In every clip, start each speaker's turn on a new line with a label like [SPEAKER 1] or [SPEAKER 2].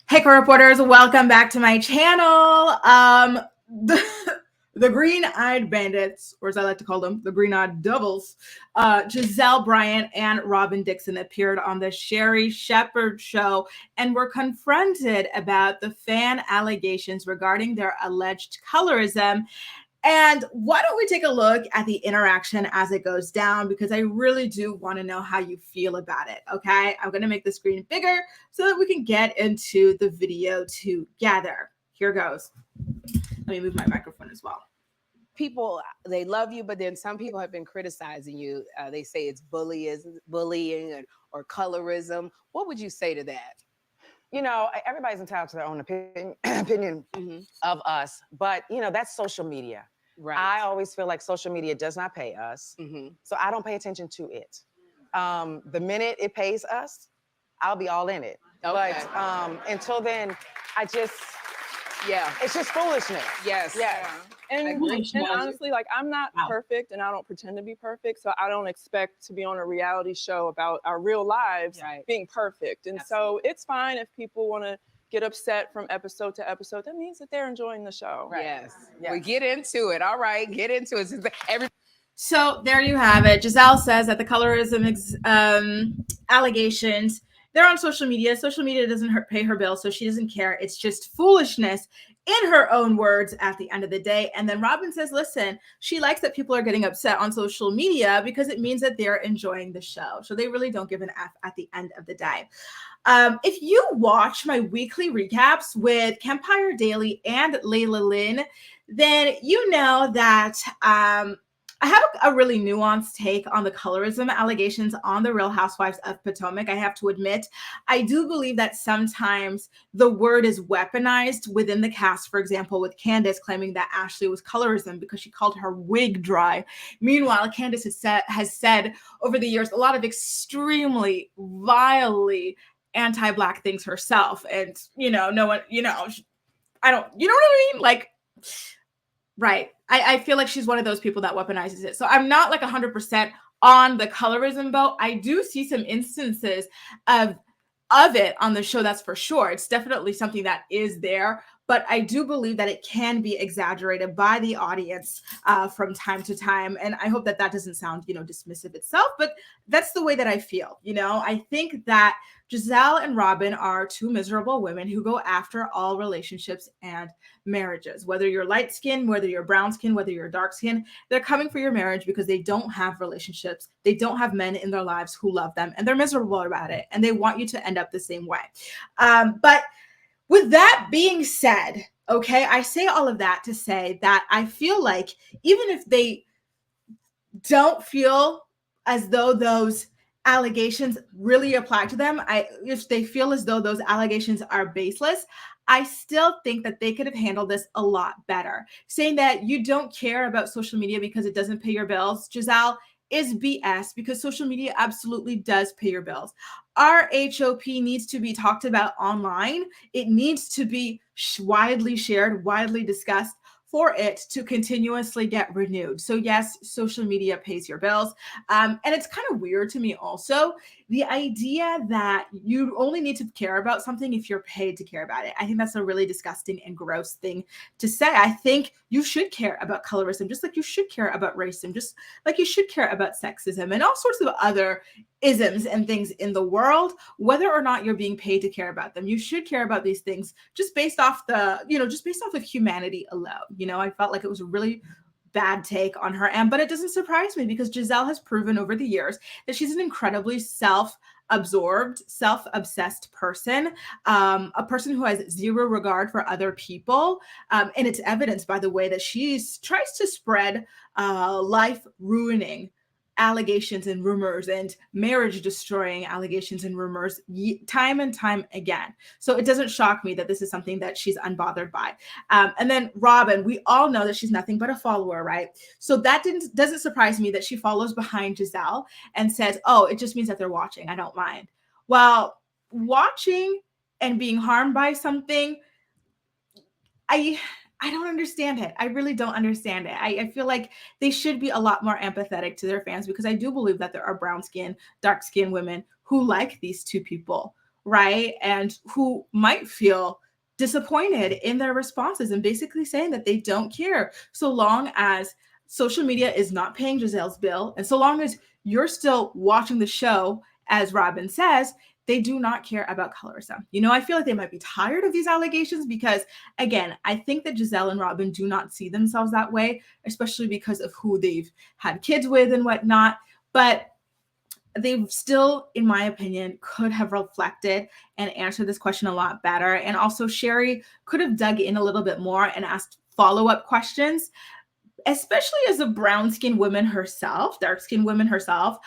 [SPEAKER 1] Hey, co-reporters, welcome back to my channel. The green-eyed bandits, or as I like to call them, the green-eyed devils, Gizelle Bryant and Robyn Dixon appeared on the Sherri Shepherd show and were confronted about the fan allegations regarding their alleged colorism. And why don't we take a look at the interaction as it goes down, because I really do want to know how you feel about it, okay? I'm going to make the screen bigger so that we can get into the video together. Here goes. Let me move my microphone as well.
[SPEAKER 2] People, they love you, but then some people have been criticizing you. They say it's bullying or colorism. What would you say to that?
[SPEAKER 3] You know, everybody's entitled to their own opinion of us, but you know, that's social media.
[SPEAKER 2] Right.
[SPEAKER 3] I always feel like social media does not pay us, so I don't pay attention to it. The minute it pays us, I'll be all in it.
[SPEAKER 2] Okay.
[SPEAKER 3] But until then,
[SPEAKER 2] Yeah.
[SPEAKER 3] it's just foolishness.
[SPEAKER 2] Yes.
[SPEAKER 3] Yeah.
[SPEAKER 4] And honestly, like, I'm not perfect and I don't pretend to be perfect. So I don't expect to be on a reality show about our real lives being perfect. And so it's fine if people want to get upset from episode to episode. That means that they're enjoying the show.
[SPEAKER 2] Right. Yes. We get into it. All right. Get into it.
[SPEAKER 1] So there you have it. Gizelle says that the colorism allegations, they're on social media. Social media doesn't pay her bills, so she doesn't care. It's just foolishness, in her own words, at the end of the day. And then Robyn says, listen, she likes that people are getting upset on social media because it means that they're enjoying the show. So they really don't give an F at the end of the day. If you watch my weekly recaps with Kempire Daily and Layla Lynn, then you know that I have a really nuanced take on the colorism allegations on the Real Housewives of Potomac. I have to admit, I do believe that sometimes the word is weaponized within the cast. For example, with Candace claiming that Ashley was colorism because she called her wig dry. Meanwhile, Candace has said over the years a lot of extremely vilely anti-Black things herself. And, you know, no one, you know, I don't, you know what I mean? Like, right. I feel like she's one of those people that weaponizes it. So I'm not like 100% on the colorism boat. I do see some instances of it on the show, that's for sure. It's definitely something that is there, but I do believe that it can be exaggerated by the audience from time to time. And I hope that that doesn't sound, you know, dismissive itself, but that's the way that I feel. You know, I think that Gizelle and Robyn are two miserable women who go after all relationships and marriages. Whether you're light skinned, whether you're brown skinned, whether you're dark skinned, they're coming for your marriage because they don't have relationships. They don't have men in their lives who love them, and they're miserable about it. And they want you to end up the same way. But with that being said, okay, I say all of that to say that I feel like even if they don't feel as though those allegations really apply to them, if they feel as though those allegations are baseless, I still think that they could have handled this a lot better. Saying that you don't care about social media because it doesn't pay your bills, Gizelle, is BS, because social media absolutely does pay your bills. RHOP needs to be talked about online. It needs to be widely shared, widely discussed, for it to continuously get renewed. So yes, social media pays your bills. And it's kind of weird to me also, the idea that you only need to care about something if you're paid to care about it. I think that's a really disgusting and gross thing to say. I think you should care about colorism, just like you should care about racism, just like you should care about sexism and all sorts of other isms and things in the world, whether or not you're being paid to care about them. You should care about these things just based off just based off of humanity alone. You know, I felt like it was a really bad take on her end, but it doesn't surprise me because Gizelle has proven over the years that she's an incredibly self-absorbed, self-obsessed person, a person who has zero regard for other people. And it's evidenced by the way that she tries to spread life-ruining allegations and rumors and marriage destroying allegations and rumors time and time again. So it doesn't shock me that this is something that she's unbothered by. And then Robyn, we all know that she's nothing but a follower, right? So that doesn't surprise me that she follows behind Gizelle and says, oh, it just means that they're watching. I don't mind. Well, watching and being harmed by something, I don't understand it. I really don't understand it. I feel like they should be a lot more empathetic to their fans, because I do believe that there are brown skin, dark skin women who like these two people right? And who might feel disappointed in their responses and basically saying that they don't care so long as social media is not paying Gizelle's bill. And so long as you're still watching the show, as Robyn says, they do not care about colorism. You know, I feel like they might be tired of these allegations because, again, I think that Gizelle and Robyn do not see themselves that way, especially because of who they've had kids with and whatnot. But they still, in my opinion, could have reflected and answered this question a lot better. And also, Sherri could have dug in a little bit more and asked follow-up questions, especially as a brown-skinned woman herself, dark-skinned woman herself.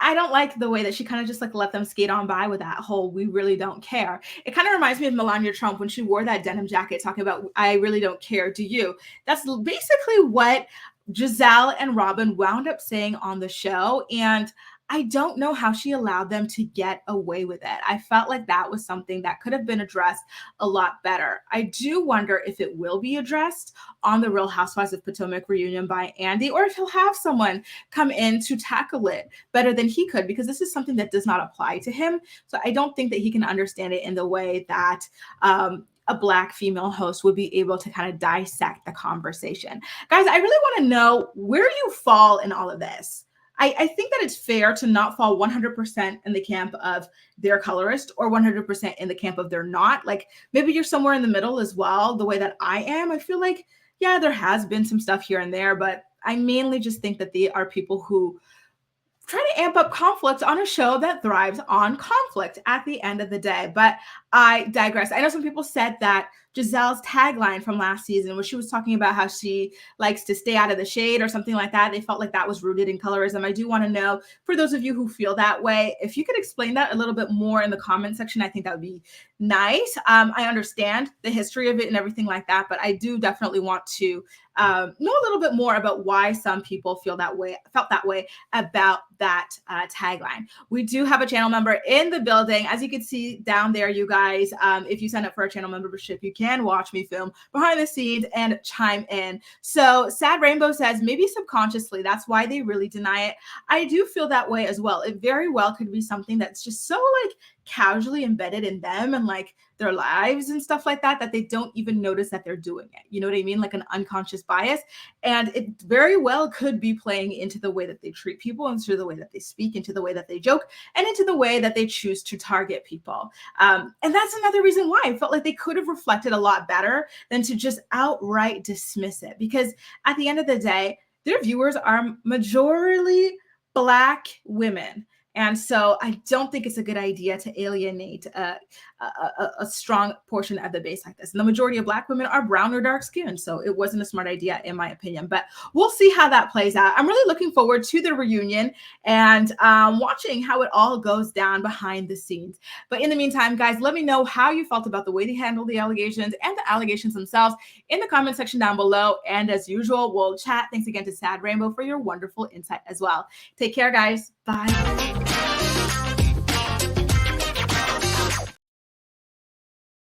[SPEAKER 1] I don't like the way that she kind of just like let them skate on by with that whole "we really don't care." It kind of reminds me of Melania Trump when she wore that denim jacket talking about "I really don't care, do you?" That's basically what Gizelle and Robyn wound up saying on the show. And I don't know how she allowed them to get away with it. I felt like that was something that could have been addressed a lot better. I do wonder if it will be addressed on the Real Housewives of Potomac reunion by Andy, or if he'll have someone come in to tackle it better than he could, because this is something that does not apply to him. So I don't think that he can understand it in the way that a Black female host would be able to kind of dissect the conversation. Guys, I really want to know where you fall in all of this. I think that it's fair to not fall 100% in the camp of they're colorist or 100% in the camp of they're not. Like maybe you're somewhere in the middle as well, the way that I am. I feel like, yeah, there has been some stuff here and there, but I mainly just think that they are people who try to amp up conflict on a show that thrives on conflict at the end of the day. But I digress. I know some people said that Gizelle's tagline from last season, where she was talking about how she likes to stay out of the shade or something like that, they felt like that was rooted in colorism. I do want to know, for those of you who feel that way, if you could explain that a little bit more in the comment section, I think that would be nice. I understand the history of it and everything like that, but I do definitely want to know a little bit more about why some people felt that way about that tagline. We do have a channel member in the building. As you can see down there, you guys, if you sign up for a channel membership, you can watch me film behind the scenes and chime in. So Sad Rainbow says, maybe subconsciously, that's why they really deny it. I do feel that way as well. It very well could be something that's just so like casually embedded in them and like their lives and stuff like that, that they don't even notice that they're doing it. You know what I mean? Like an unconscious bias. And it very well could be playing into the way that they treat people, into the way that they speak, into the way that they joke, and into the way that they choose to target people. And that's another reason why I felt like they could have reflected a lot better than to just outright dismiss it. Because at the end of the day, their viewers are majorly Black women. And so I don't think it's a good idea to alienate a strong portion of the base like this. And the majority of Black women are brown or dark skinned. So it wasn't a smart idea, in my opinion. But we'll see how that plays out. I'm really looking forward to the reunion and watching how it all goes down behind the scenes. But in the meantime, guys, let me know how you felt about the way they handled the allegations and the allegations themselves in the comment section down below. And as usual, we'll chat. Thanks again to Sad Rainbow for your wonderful insight as well. Take care, guys. Bye.